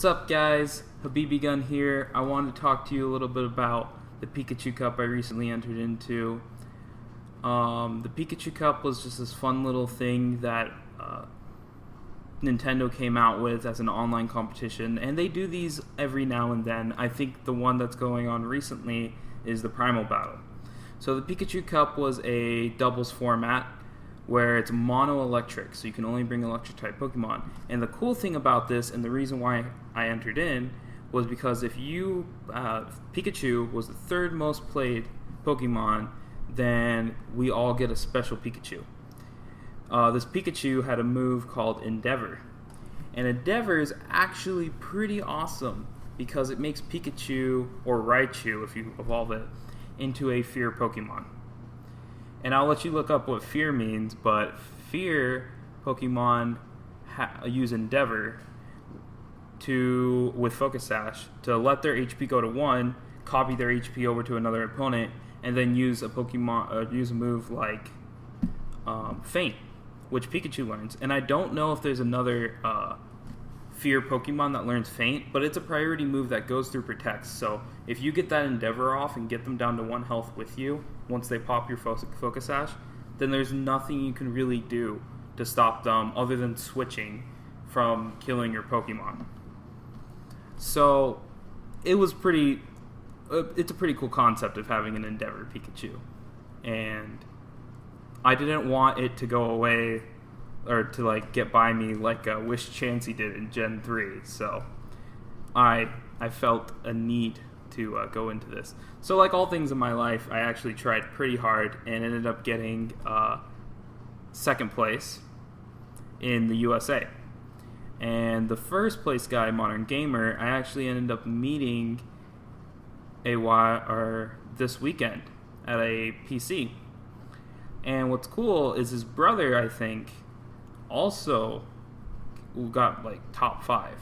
What's up, guys? Habibi Gun here. I wanted to talk to you a little bit about the Pikachu Cup I recently entered into. The Pikachu Cup was just this fun little thing that Nintendo came out with as an online competition, and they do these every now and then. I think the one that's going on recently is the Primal Battle. So the Pikachu Cup was a doubles format where it's mono-electric, so you can only bring electric-type Pokemon. And the cool thing about this, and the reason why I entered in, was because if Pikachu was the third most played Pokemon, then we all get a special Pikachu. This Pikachu had a move called Endeavor. And Endeavor is actually pretty awesome because it makes Pikachu, or Raichu if you evolve it, into a Fear Pokemon. And I'll let you look up what Fear means, but Fear Pokemon use Endeavor with Focus Sash to let their HP go to 1, copy their HP over to another opponent, and then use a move like Feint, which Pikachu learns. And I don't know if there's another Fear Pokemon that learns Feint, but it's a priority move that goes through Protects. So if you get that Endeavor off and get them down to 1 health with you, once they pop your Focus Sash, then there's nothing you can really do to stop them other than switching from killing your Pokemon. So it's a pretty cool concept of having an Endeavor Pikachu. And I didn't want it to go away or to get by me like Wish Chansey did in Gen 3. So I felt a need to go into this. So like all things in my life, I actually tried pretty hard and ended up getting second place in the USA. And the first place guy, Modern Gamer, I actually ended up meeting this weekend at a PC. And what's cool is his brother, I think, also got top 5.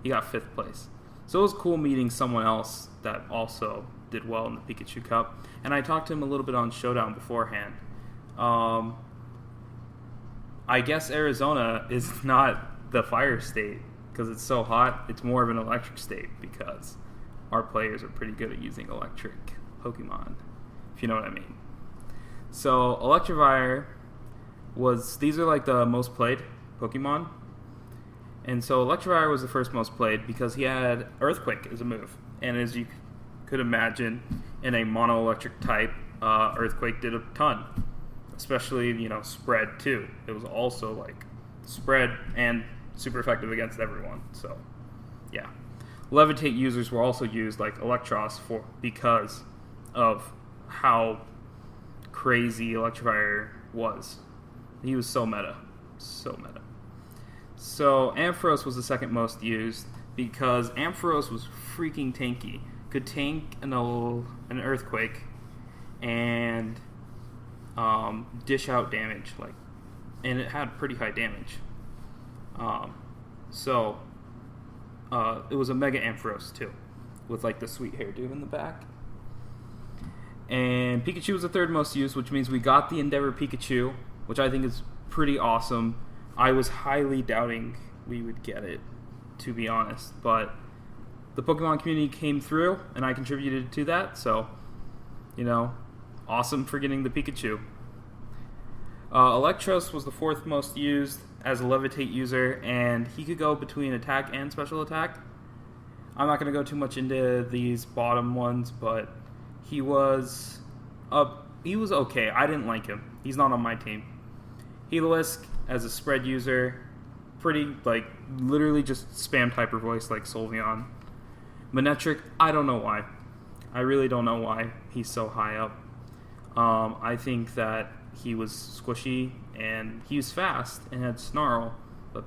He got 5th place. So it was cool meeting someone else that also did well in the Pikachu Cup. And I talked to him a little bit on Showdown beforehand. I guess Arizona is not the fire state because it's so hot. It's more of an electric state because our players are pretty good at using electric Pokemon, if you know what I mean. So Electivire these are the most played Pokemon. And so Electivire was the first most played because he had Earthquake as a move. And as you could imagine, in a mono-electric type, Earthquake did a ton. Especially, spread too. It was also spread and super effective against everyone. So, yeah. Levitate users were also used like Electros because of how crazy Electivire was. He was so meta. So meta. So Ampharos was the second most used because Ampharos was freaking tanky. Could tank an Earthquake and dish out damage, and it had pretty high damage. It was a Mega Ampharos too, with the sweet hairdo in the back. And Pikachu was the third most used, which means we got the Endeavor Pikachu, which I think is pretty awesome. I was highly doubting we would get it, to be honest, but the Pokemon community came through, and I contributed to that, so, awesome for getting the Pikachu. Electros was the 4th most used as a Levitate user, and he could go between attack and special attack. I'm not going to go too much into these bottom ones, but he was okay. I didn't like him. He's not on my team. Heliolisk as a spread user, pretty, literally just spammed Hyper Voice like Solvion. Manectric, I don't know why. I really don't know why he's so high up. I think that he was squishy, and he was fast, and had Snarl, but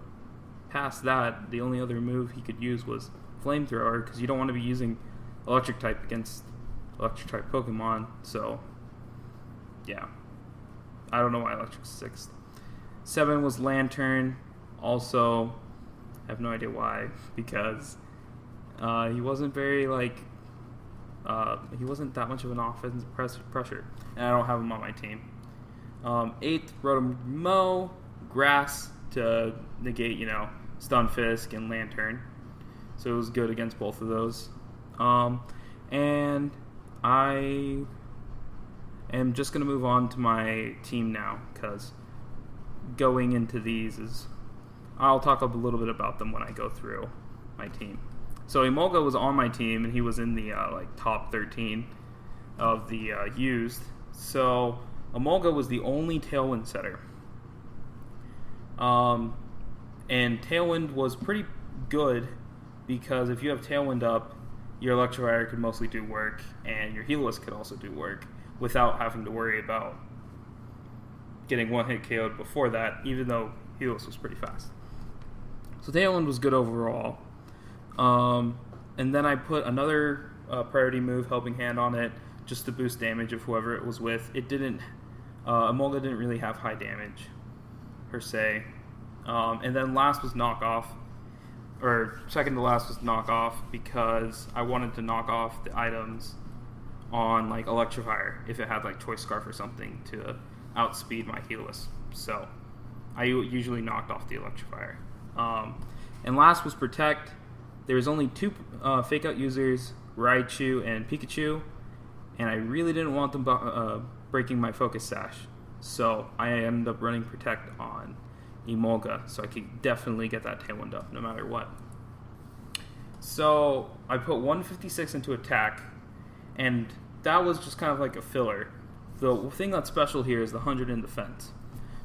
past that, the only other move he could use was Flamethrower, because you don't want to be using Electric-type against Electric-type Pokemon, so, yeah. I don't know why Electric's 6th. 7 was Lantern. Also, have no idea why, because he wasn't very he wasn't that much of an offensive pressure, and I don't have him on my team. 8th, Rotom-Mow, Grass to negate, Stunfisk and Lantern. so it was good against both of those. And I am just going to move on to my team now, because going into these I'll talk a little bit about them when I go through my team. So Emolga was on my team, and he was in the top 13 of the used. So Emolga was the only Tailwind setter. And Tailwind was pretty good, because if you have Tailwind up, your Electivire could mostly do work, and your Healous could also do work without having to worry about getting one-hit KO'd before that, even though Healous was pretty fast. So Tailwind was good overall. And then I put another priority move, Helping Hand, on it, just to boost damage of whoever it was with. It didn't... Emolga didn't really have high damage, per se. And then last was Knock Off. Or second to last was Knock Off, because I wanted to knock off the items on like Electivire if it had like Choice Scarf or something to outspeed my Healous. So I usually knocked off the Electivire. And last was Protect. There was only two Fake Out users, Raichu and Pikachu, and I really didn't want them breaking my Focus Sash. So I ended up running Protect on Emolga, so I could definitely get that Tailwind up no matter what. So I put 156 into attack, and that was just kind of like a filler. The thing that's special here is the 100 in defense.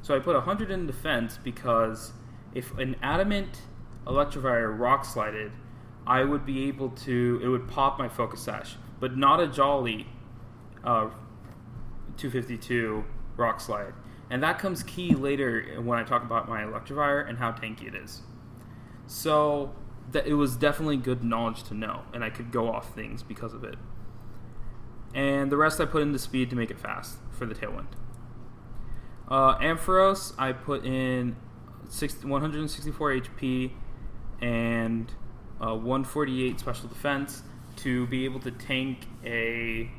So I put 100 in defense because if an Adamant Electivire Rock Slided, I would be able to, it would pop my Focus Sash, but not a Jolly 252 Rock Slide. And that comes key later when I talk about my Electivire and how tanky it is. So it was definitely good knowledge to know, and I could go off things because of it. And the rest I put into speed to make it fast for the Tailwind. Ampharos, I put in 164 HP and 148 special defense to be able to tank a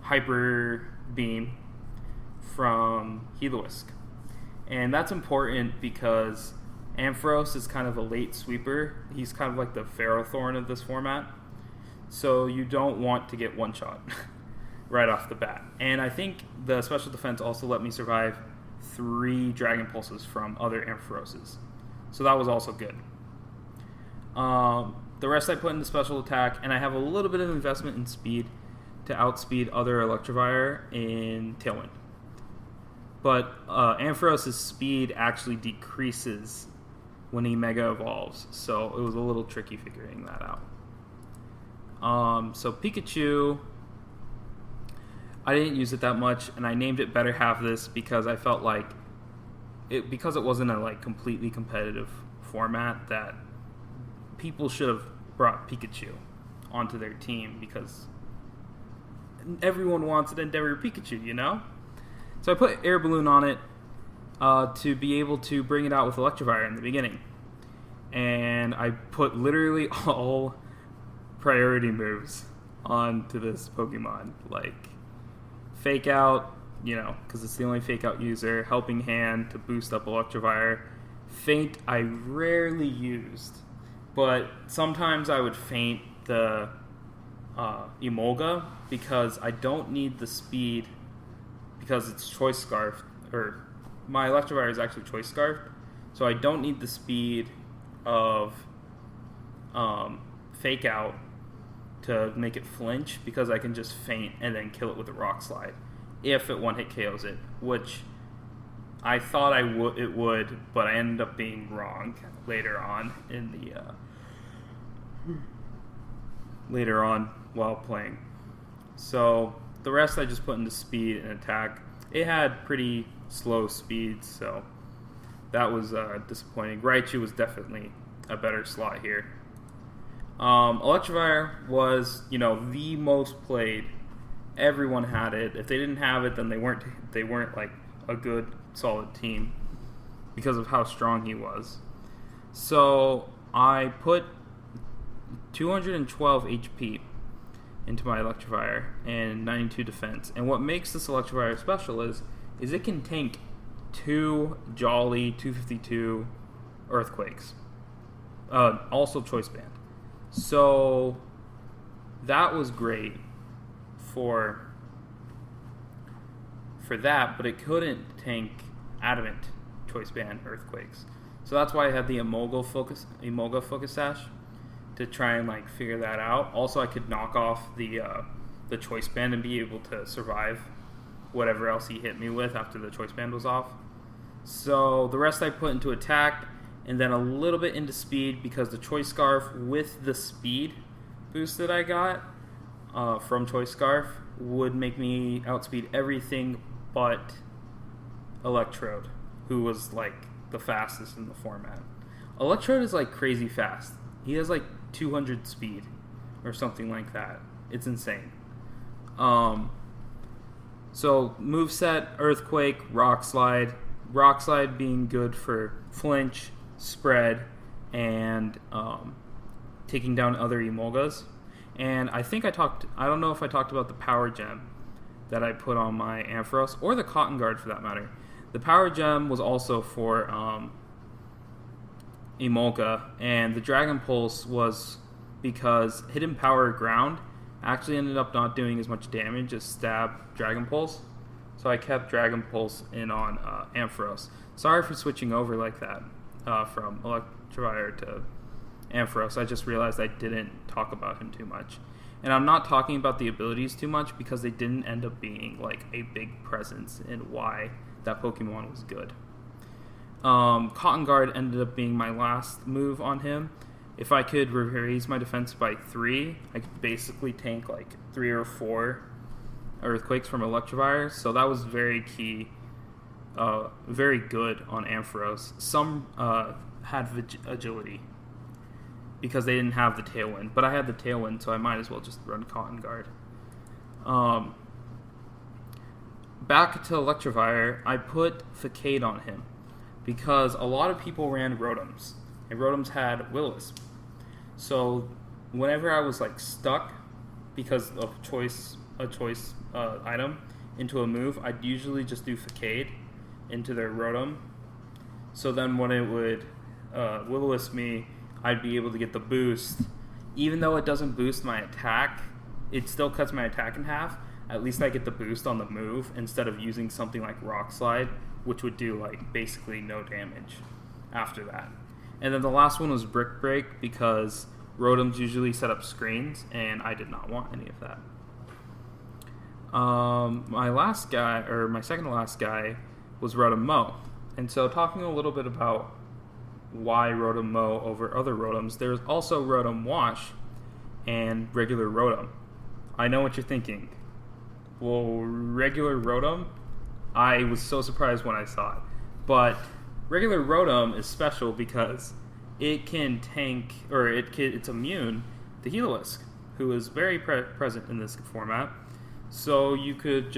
Hyper Beam from Heloisk. And that's important because Ampharos is kind of a late sweeper. He's kind of like the Ferrothorn of this format. So you don't want to get one shot right off the bat. And I think the special defense also let me survive 3 Dragon Pulses from other Ampharoses. So that was also good. The rest I put into special attack, and I have a little bit of investment in speed to outspeed other Electivire in Tailwind. But Ampharos' speed actually decreases when he Mega Evolves, so it was a little tricky figuring that out. So Pikachu, I didn't use it that much, and I named it Better Have This because I felt like because it wasn't a like completely competitive format, that people should have brought Pikachu onto their team because everyone wants an Endeavor Pikachu, you know? So I put Air Balloon on it to be able to bring it out with Electivire in the beginning. And I put literally all priority moves onto this Pokemon. Like Fake Out, you know, because it's the only Fake Out user. Helping Hand to boost up Electivire. Feint I rarely used, but sometimes I would feint the Emolga because I don't need the speed because it's Choice Scarf, or my Electivire is actually Choice Scarf, so I don't need the speed of Fake Out to make it flinch because I can just feint and then kill it with a Rock Slide if it one-hit KOs it, which I thought it would, but I ended up being wrong later on in the later on while playing. So the rest I just put into speed and attack. It had pretty slow speed, so that was disappointing. Raichu was definitely a better slot here. Electivire was, you know, the most played. Everyone had it. If they didn't have it, then they weren't like a good solid team because of how strong he was. So I put 212 HP into my Electivire and 92 defense. And what makes this Electivire special is it can tank 2 Jolly 252 Earthquakes. Also Choice Band. So that was great for that, but it couldn't tank adamant choice band earthquakes. So that's why I had the Emolga focus sash to try and like figure that out. Also, I could knock off the choice band and be able to survive whatever else he hit me with after the choice band was off. So the rest I put into attack, and then a little bit into speed because the choice scarf with the speed boost that I got from choice scarf would make me outspeed everything but Electrode, who was like the fastest in the format. Electrode is like crazy fast. He has like 200 speed or something like that. It's insane. So moveset, Earthquake, Rock Slide. Rock Slide being good for flinch, spread, and taking down other Emolgas. And I think I don't know if I talked about the Power Gem that I put on my Ampharos, or the Cotton Guard for that matter. The Power Gem was also for Emolga, and the Dragon Pulse was because Hidden Power Ground actually ended up not doing as much damage as Stab Dragon Pulse. So I kept Dragon Pulse in on Ampharos. Sorry for switching over like that from Electivire to Ampharos. I just realized I didn't talk about him too much. And I'm not talking about the abilities too much because they didn't end up being like a big presence in why that Pokemon was good. Cotton Guard ended up being my last move on him. If I could raise my defense by 3, I could basically tank like 3 or 4 Earthquakes from Electivire. So that was very key, very good on Ampharos. Some had agility because they didn't have the Tailwind, but I had the Tailwind, so I might as well just run Cotton Guard. Back to Electivire, I put Facade on him because a lot of people ran Rotoms, and Rotoms had Will-O-Wisp. So whenever I was like stuck because of a choice item into a move, I'd usually just do Facade into their Rotom. So then when it would Will-O-Wisp me, I'd be able to get the boost. Even though it doesn't boost my attack, it still cuts my attack in half. At least I get the boost on the move instead of using something like Rock Slide, which would do like basically no damage after that. And then the last one was Brick Break because Rotoms usually set up screens, and I did not want any of that. My second to last guy was Rotom Mow. And so talking a little bit about why Rotom Mow over other Rotoms, there's also Rotom Wash and regular Rotom. I know what you're thinking. Well, regular Rotom, I was so surprised when I saw it. But regular Rotom is special because it can tank, or it's immune to Heal-O-Wisp, who is very present in this format. So you could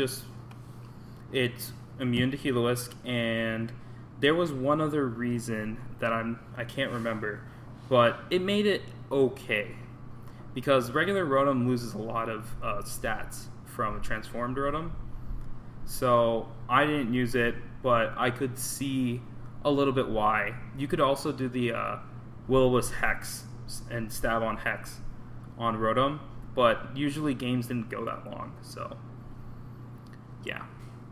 it's immune to Heal-O-Wisp, and there was one other reason that I can't remember, but it made it okay. Because regular Rotom loses a lot of stats from a transformed Rotom. So I didn't use it, but I could see a little bit why. You could also do the Will-O-Wisp Hex and stab on Hex on Rotom, but usually games didn't go that long, so yeah.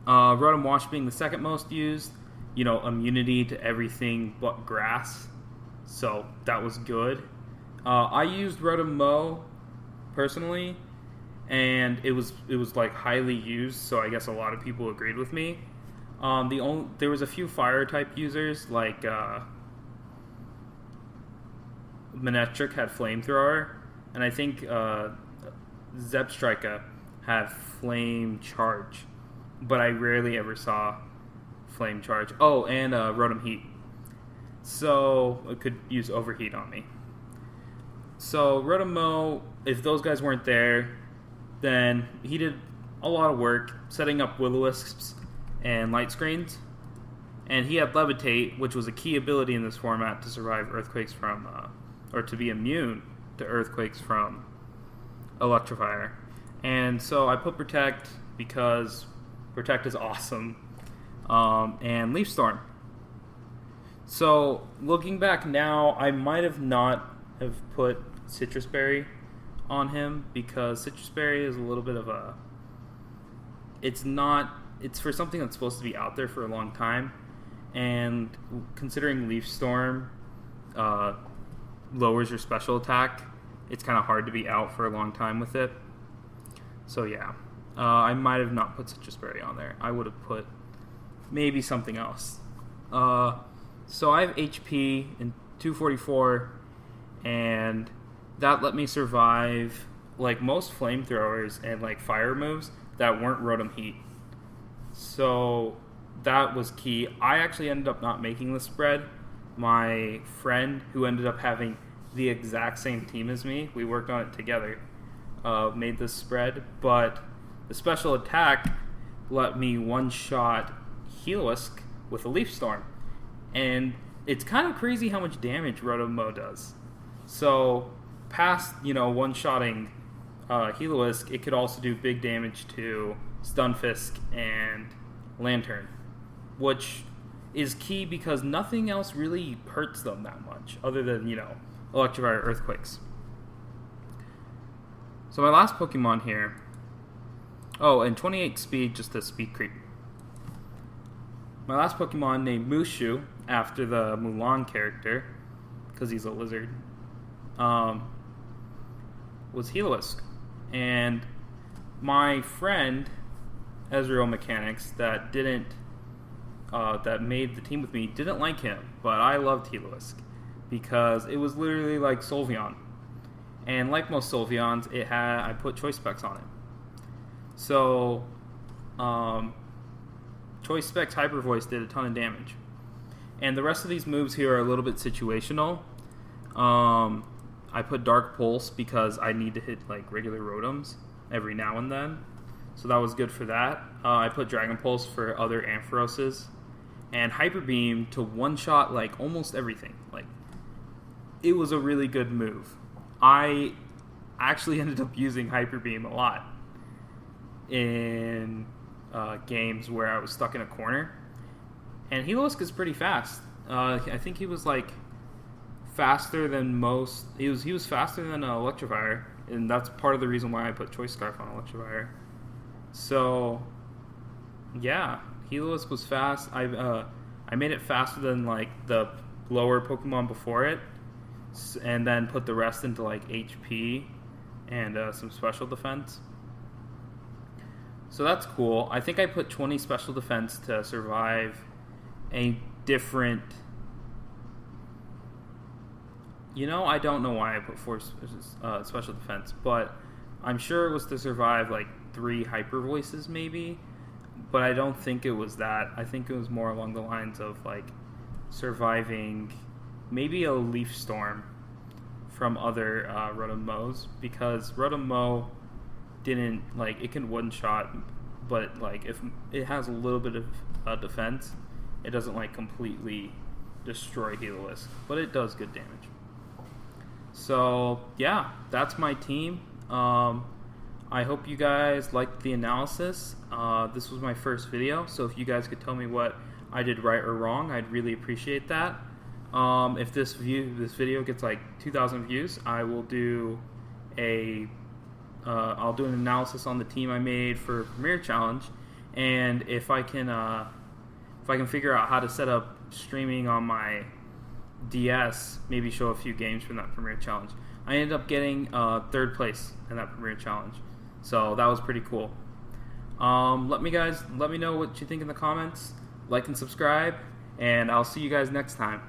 Rotom Wash being the second most used, immunity to everything but grass, so that was good. I used Rotom Mow personally, and it was like highly used, so I guess a lot of people agreed with me. There was a few fire type users like Manectric had Flamethrower, and I think Zebstrika had Flame Charge, but I rarely ever saw Flame Charge. Oh, and Rotom Heat, so it could use Overheat on me. So Rotom Mow, if those guys weren't there, then he did a lot of work setting up Will-O-Wisps and Light Screens, and he had Levitate, which was a key ability in this format to survive Earthquakes from, or to be immune to Earthquakes from Electivire. And so I put Protect because Protect is awesome, and Leaf Storm. So looking back now, I might have not have put Citrus Berry on him, because Citrus Berry is a little bit of a... It's for something that's supposed to be out there for a long time, and considering Leaf Storm lowers your special attack, it's kind of hard to be out for a long time with it. So yeah, I might have not put Citrus Berry on there. I would have put maybe something else. So I have HP in 244, and that let me survive like most flamethrowers and like fire moves that weren't Rotom Heat. So that was key. I actually ended up not making the spread. My friend, who ended up having the exact same team as me, we worked on it together, made this spread, but the special attack let me one-shot Heliolisk with a Leaf Storm. And it's kind of crazy how much damage Rotom does. So past, one-shotting Heliolisk, it could also do big damage to Stunfisk and Lantern, which is key because nothing else really hurts them that much other than, Electivire, Earthquakes. So my last Pokemon here... Oh, and 28 speed, just a speed creep. My last Pokemon, named Mushu, after the Mulan character, because he's a lizard, was Heliolisk. And my friend, Ezreal Mechanics, that made the team with me, didn't like him, but I loved Heliolisk because it was literally like Sylveon. And like most Sylveons, I put choice specs on it. So, choice specs Hyper Voice did a ton of damage. And the rest of these moves here are a little bit situational. I put Dark Pulse because I need to hit like regular Rotoms every now and then. So that was good for that. I put Dragon Pulse for other Amphiroses. And Hyper Beam to one-shot like almost everything. Like, it was a really good move. I actually ended up using Hyper Beam a lot in games where I was stuck in a corner. And Heliolisk is pretty fast. I think he was like faster than most. He was faster than Electivire, and that's part of the reason why I put Choice Scarf on Electivire. So yeah, Heliolisk was fast. I made it faster than like the lower Pokemon before it, and then put the rest into like HP and some special defense. So that's cool. I think I put 20 special defense to survive a different... I don't know why I put 4 special defense, but I'm sure it was to survive like 3 Hyper Voices maybe, but I don't think it was that. I think it was more along the lines of like surviving maybe a Leaf Storm from other Rotom-Mo's, because Rotom-Mo didn't, like, it can one-shot, but like if it has a little bit of defense, it doesn't like completely destroy Heliolisk, but it does good damage. So yeah, that's my team. I hope you guys liked the analysis. This was my first video, so if you guys could tell me what I did right or wrong, I'd really appreciate that. If this video gets like 2,000 views, I will do I'll do an analysis on the team I made for Premier Challenge, and if I can figure out how to set up streaming on my DS, maybe show a few games from that Premier Challenge. I ended up getting 3rd place in that Premier Challenge, so that was pretty cool. Let me know what you think in the comments, like and subscribe, and I'll see you guys next time.